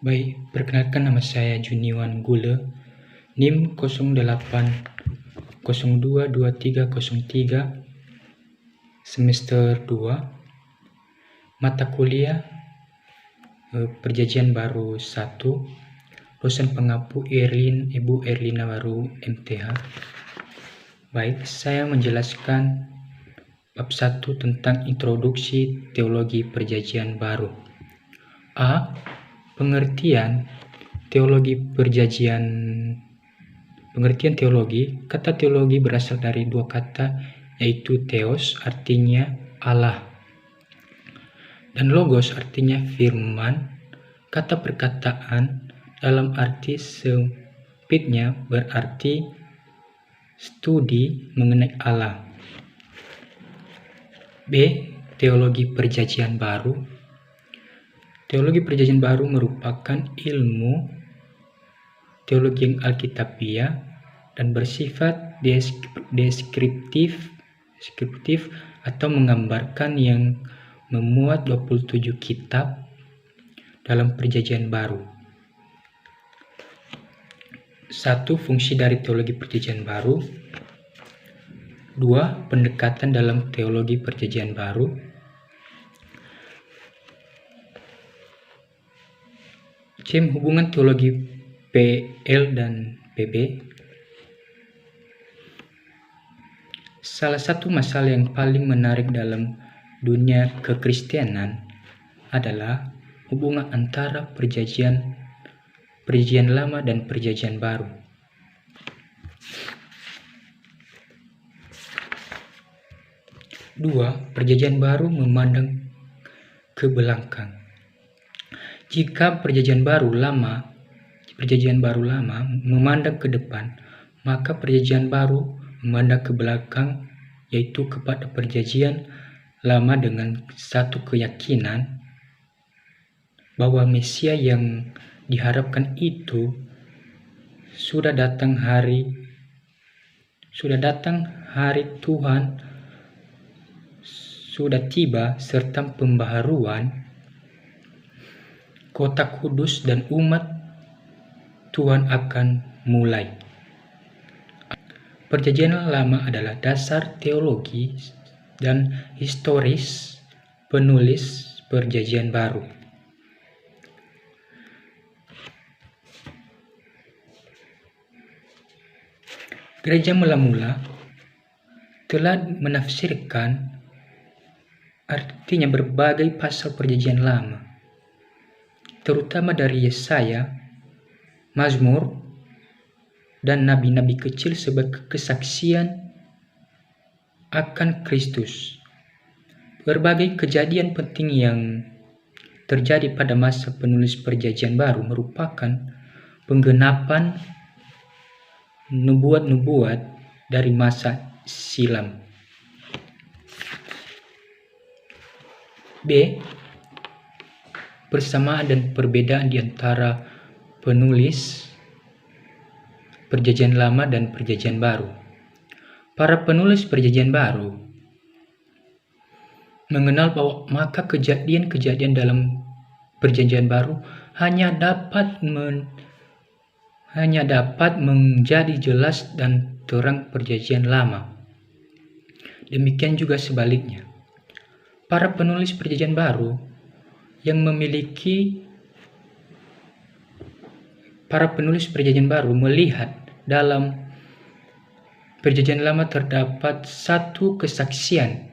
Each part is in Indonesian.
Baik, perkenalkan nama saya Juniwan Gule, NIM 08022303, semester 2, mata kuliah Perjanjian Baru 1, dosen pengampu Ibu Erlina Waru MTH. Baik, saya menjelaskan bab 1 tentang introduksi teologi Perjanjian Baru. A. Pengertian teologi perjanjian. Pengertian teologi. Kata teologi berasal dari dua kata, yaitu theos artinya Allah dan logos artinya firman. Kata perkataan dalam arti sempitnya berarti studi mengenai Allah. B. Teologi Perjanjian Baru. Teologi Perjanjian Baru merupakan ilmu teologi yang alkitabiah dan bersifat deskriptif atau menggambarkan, yang memuat 27 kitab dalam Perjanjian Baru. 1. Fungsi dari teologi Perjanjian Baru. 2. Pendekatan dalam teologi Perjanjian Baru. C. Hubungan teologi PL dan PB. Salah satu masalah yang paling menarik dalam dunia kekristenan adalah hubungan antara Perjanjian Lama dan Perjanjian Baru. Dua, Perjanjian Baru memandang ke belakang. Jika Perjanjian Baru Lama memandang ke depan, maka Perjanjian Baru memandang ke belakang, yaitu kepada Perjanjian Lama dengan satu keyakinan bahwa Mesia yang diharapkan itu sudah datang hari Tuhan sudah tiba, serta pembaharuan kota kudus dan umat Tuhan akan mulai. Perjanjian Lama adalah dasar teologi dan historis penulis Perjanjian Baru. Gereja mula-mula telah menafsirkan artinya berbagai pasal Perjanjian Lama, terutama dari Yesaya, Mazmur, dan nabi-nabi kecil sebagai kesaksian akan Kristus. Berbagai kejadian penting yang terjadi pada masa penulis Perjanjian Baru merupakan penggenapan nubuat-nubuat dari masa silam. B. Persamaan dan perbedaan di antara penulis Perjanjian Lama dan Perjanjian Baru. Para penulis Perjanjian Baru mengenal bahwa maka kejadian-kejadian dalam Perjanjian Baru hanya dapat menjadi jelas dan terang Perjanjian Lama. Demikian juga sebaliknya. Para penulis Perjanjian Baru melihat dalam Perjanjian Lama terdapat satu kesaksian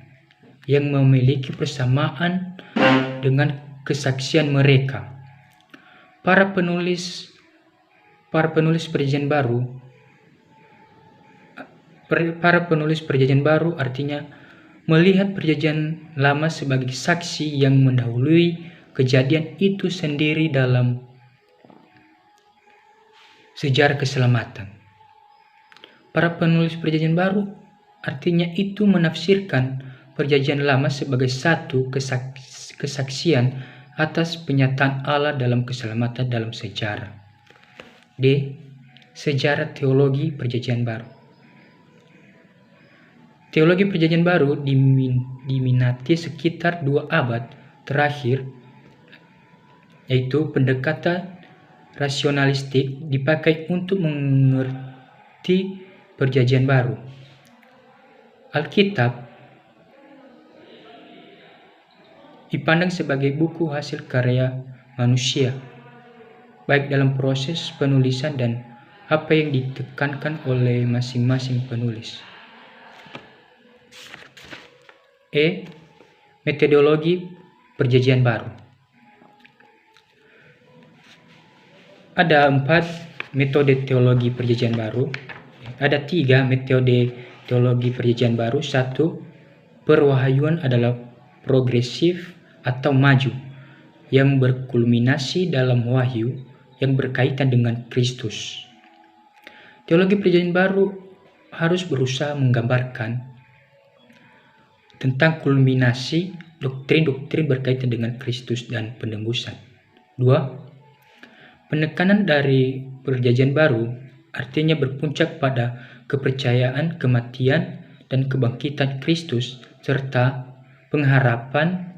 yang memiliki persamaan dengan kesaksian mereka. Para penulis Perjanjian Baru artinya melihat Perjanjian Lama sebagai saksi yang mendahului kejadian itu sendiri dalam sejarah keselamatan. Para penulis Perjanjian Baru artinya itu menafsirkan Perjanjian Lama sebagai satu kesaksian atas penyataan Allah dalam keselamatan dalam sejarah. D. Sejarah teologi Perjanjian Baru. Teologi Perjanjian Baru diminati sekitar 2 abad terakhir, yaitu pendekatan rasionalistik dipakai untuk mengerti Perjanjian Baru. Alkitab dipandang sebagai buku hasil karya manusia, baik dalam proses penulisan dan apa yang ditekankan oleh masing-masing penulis. Metodologi Perjanjian Baru. Ada 4 metode teologi Perjanjian Baru. Ada 3 metode teologi Perjanjian Baru. 1. Perwahyuan adalah progresif atau maju yang berkulminasi dalam wahyu yang berkaitan dengan Kristus. Teologi Perjanjian Baru harus berusaha menggambarkan tentang kulminasi doktrin-doktrin berkaitan dengan Kristus dan penebusan. 2. Penekanan dari Perjanjian Baru artinya berpuncak pada kepercayaan kematian dan kebangkitan Kristus serta pengharapan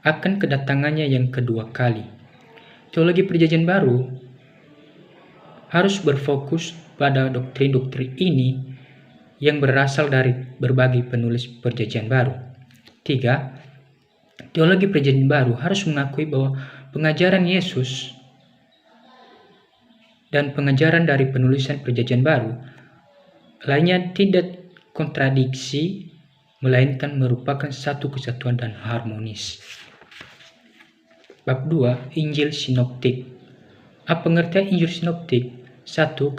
akan kedatangannya yang kedua kali. Teologi Perjanjian Baru harus berfokus pada doktrin-doktrin ini yang berasal dari berbagai penulis Perjanjian Baru. 3. Teologi Perjanjian Baru harus mengakui bahwa pengajaran Yesus dan pengajaran dari penulisan Perjanjian Baru lainnya tidak kontradiksi, melainkan merupakan satu kesatuan dan harmonis. Bab 2. Injil Sinoptik. Apa pengertian Injil Sinoptik? 1.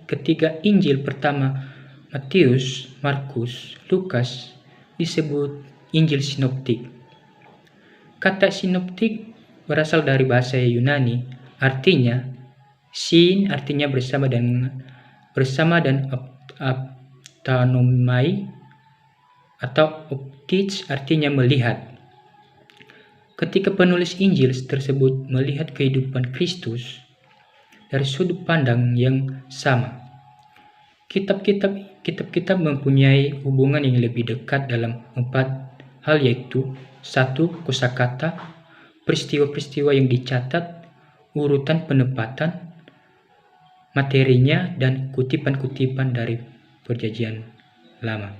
Ketika Injil pertama Matius, Markus, Lukas disebut Injil Sinoptik. Kata sinoptik berasal dari bahasa Yunani, artinya sin artinya bersama dan aptanomai atau optis artinya melihat. Ketika penulis Injil tersebut melihat kehidupan Kristus dari sudut pandang yang sama, kitab-kitab mempunyai hubungan yang lebih dekat dalam 4 hal, yaitu 1. Kosakata, peristiwa-peristiwa yang dicatat, urutan penempatan materinya, dan kutipan-kutipan dari Perjanjian Lama.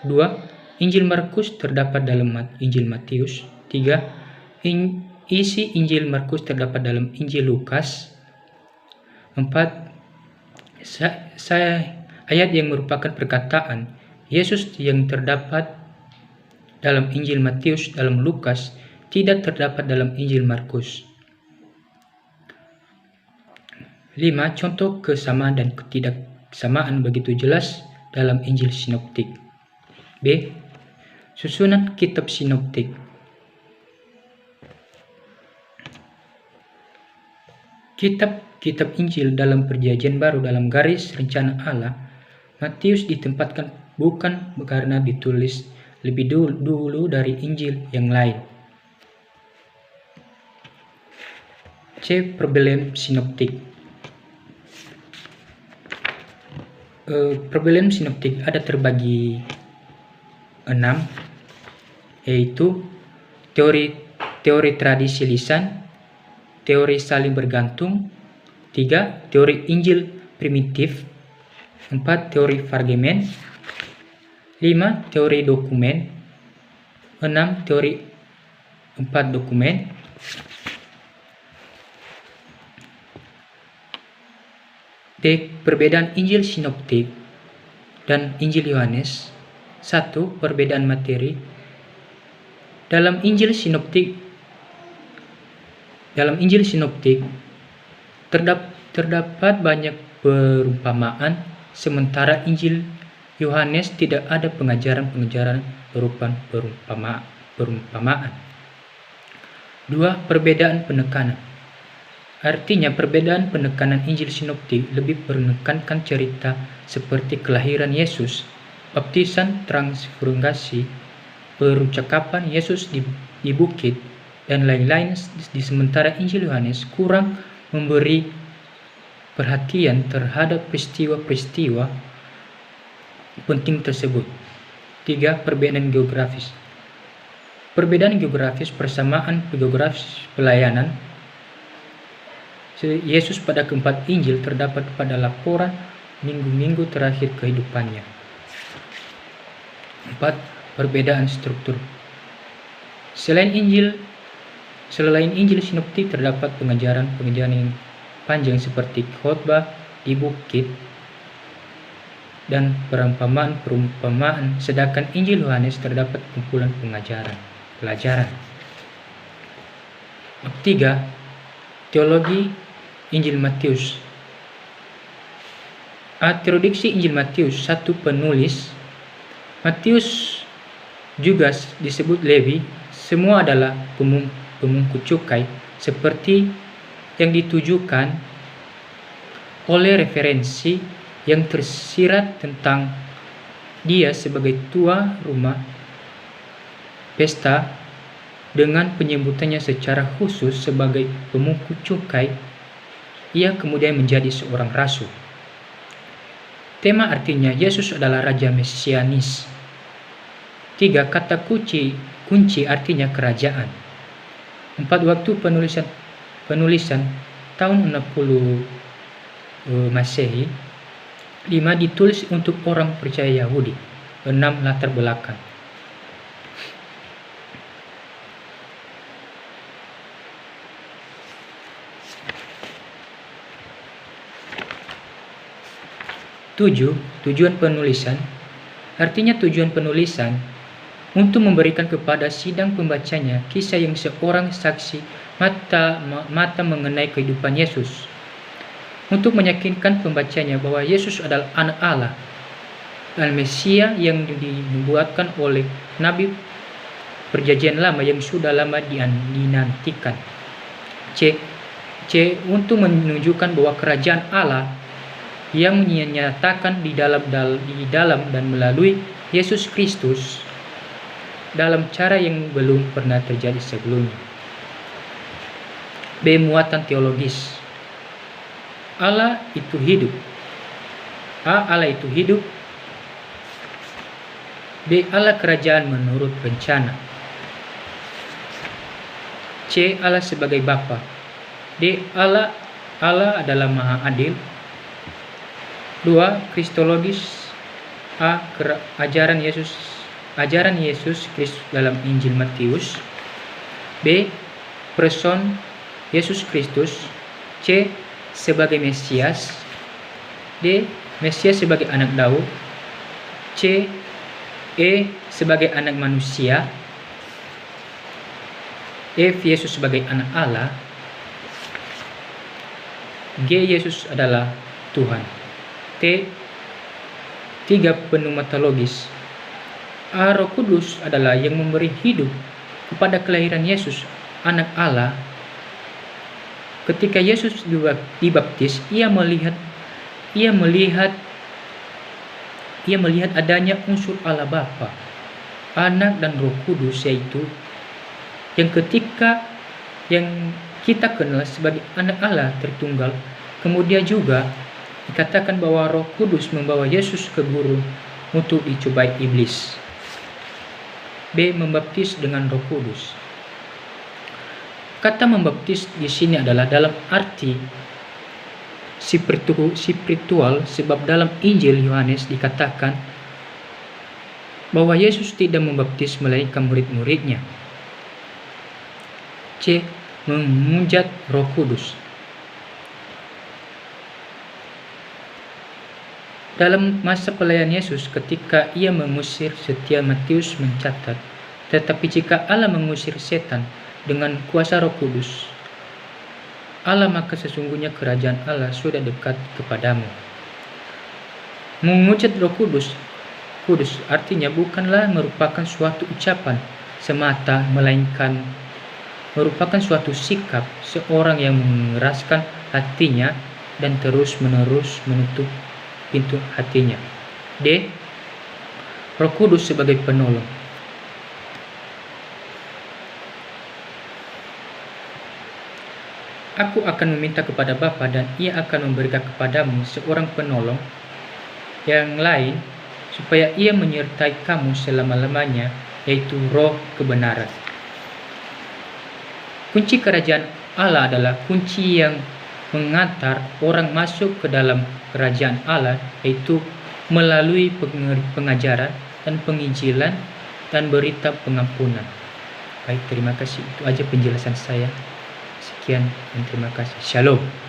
2. Injil Markus terdapat dalam Injil Matius. 3. Isi Injil Markus terdapat dalam Injil Lukas. 4. Ayat yang merupakan perkataan Yesus yang terdapat dalam Injil Matius dalam Lukas tidak terdapat dalam Injil Markus. 5. Contoh kesamaan dan ketidaksamaan begitu jelas dalam Injil Sinoptik. B. Susunan kitab sinoptik. Kitab Injil dalam Perjanjian Baru dalam garis rencana Allah, Matius ditempatkan bukan karena ditulis lebih dulu dari Injil yang lain. C. Problem sinoptik. Problem sinoptik ada terbagi 6, yaitu teori tradisi lisan, teori saling bergantung, 3. Teori Injil primitif, 4. Teori fragmen, 5. Teori dokumen, 6. Teori 4 dokumen. D. Perbedaan Injil Sinoptik dan Injil Yohanes. 1. Perbedaan materi. Dalam Injil Sinoptik terdapat banyak perumpamaan, sementara Injil Yohanes tidak ada pengajaran berupa perumpamaan. 2. Perbedaan penekanan. Artinya perbedaan penekanan Injil Sinoptik lebih menekankan cerita seperti kelahiran Yesus, baptisan, transfigurasi, percakapan Yesus di bukit, dan lain-lain, di sementara Injil Yohanes kurang memberi perhatian terhadap peristiwa-peristiwa penting tersebut. 3. Perbedaan geografis. Perbedaan geografis, persamaan geografis pelayanan Yesus pada keempat Injil terdapat pada laporan minggu-minggu terakhir kehidupannya. 4. Perbedaan struktur. Selain Injil sinoptik terdapat pengajaran yang panjang seperti khotbah di bukit dan perumpamaan, sedangkan Injil Yohanes terdapat kumpulan pelajaran. 3. Teologi Injil Matius. Introduksi Injil Matius. 1. Penulis. Matius juga disebut Lewi. Semua adalah pemungut cukai seperti yang ditujukan oleh referensi yang tersirat tentang dia sebagai tua rumah pesta dengan penyebutannya secara khusus sebagai pemungut cukai. Ia kemudian menjadi seorang rasul. Tema artinya Yesus adalah Raja Mesianis. 3. Kata kunci artinya kerajaan. 4. Waktu penulisan tahun 60 Masehi. 5. Ditulis untuk orang percaya Yahudi. 6. Latar belakang. Tujuan penulisan. Artinya tujuan penulisan untuk memberikan kepada sidang pembacanya kisah yang seorang saksi mata mengenai kehidupan Yesus, untuk meyakinkan pembacanya bahwa Yesus adalah anak Allah, Al-Mesia yang dinubuatkan oleh Nabi Perjanjian Lama yang sudah lama dinantikan. C. Untuk menunjukkan bahwa kerajaan Allah yang menyatakan di dalam dan melalui Yesus Kristus dalam cara yang belum pernah terjadi sebelumnya. B. Muatan teologis. Allah itu hidup. A. Allah itu hidup. B. Allah kerajaan menurut rencana. C. Allah sebagai Bapa. D. Allah adalah Maha Adil. 2. Kristologis. A. Ajaran Yesus Kristus dalam Injil Matius. B. Person Yesus Kristus. C. Sebagai Mesias. D. Mesias sebagai anak Daud. C. Sebagai anak manusia. F. Yesus sebagai anak Allah. G. Yesus adalah Tuhan. T. 3. Pneumatologis. A. Roh Kudus adalah yang memberi hidup kepada kelahiran Yesus, anak Allah. Ketika Yesus dibaptis, ia melihat adanya unsur Allah Bapa, Anak dan Roh Kudus, yaitu yang kita kenal sebagai anak Allah Tritunggal. Kemudian juga dikatakan bahwa Roh Kudus membawa Yesus ke gurun untuk dicobai iblis. B. Membaptis dengan Roh Kudus. Kata membaptis di sini adalah dalam arti spiritual, sebab dalam Injil Yohanes dikatakan bahwa Yesus tidak membaptis melainkan murid-muridnya. C. Memunjat Roh Kudus. Dalam masa pelayanan Yesus, ketika ia mengusir setan, Matius mencatat, tetapi jika Allah mengusir setan dengan kuasa Roh Kudus Allah, maka sesungguhnya kerajaan Allah sudah dekat kepadamu. Memunjat Roh Kudus artinya bukanlah merupakan suatu ucapan semata, melainkan merupakan suatu sikap seorang yang mengeraskan hatinya dan terus-menerus menutup pintu hatinya. D. Roh Kudus sebagai penolong. Aku akan meminta kepada Bapa dan ia akan memberikan kepadamu seorang penolong yang lain, supaya ia menyertai kamu selama-lamanya, yaitu Roh kebenaran. Kunci kerajaan Allah adalah kunci yang mengantar orang masuk ke dalam kerajaan Allah, yaitu melalui pengajaran dan penginjilan dan berita pengampunan. Baik, terima kasih. Itu aja penjelasan saya. Sekian dan terima kasih. Shalom.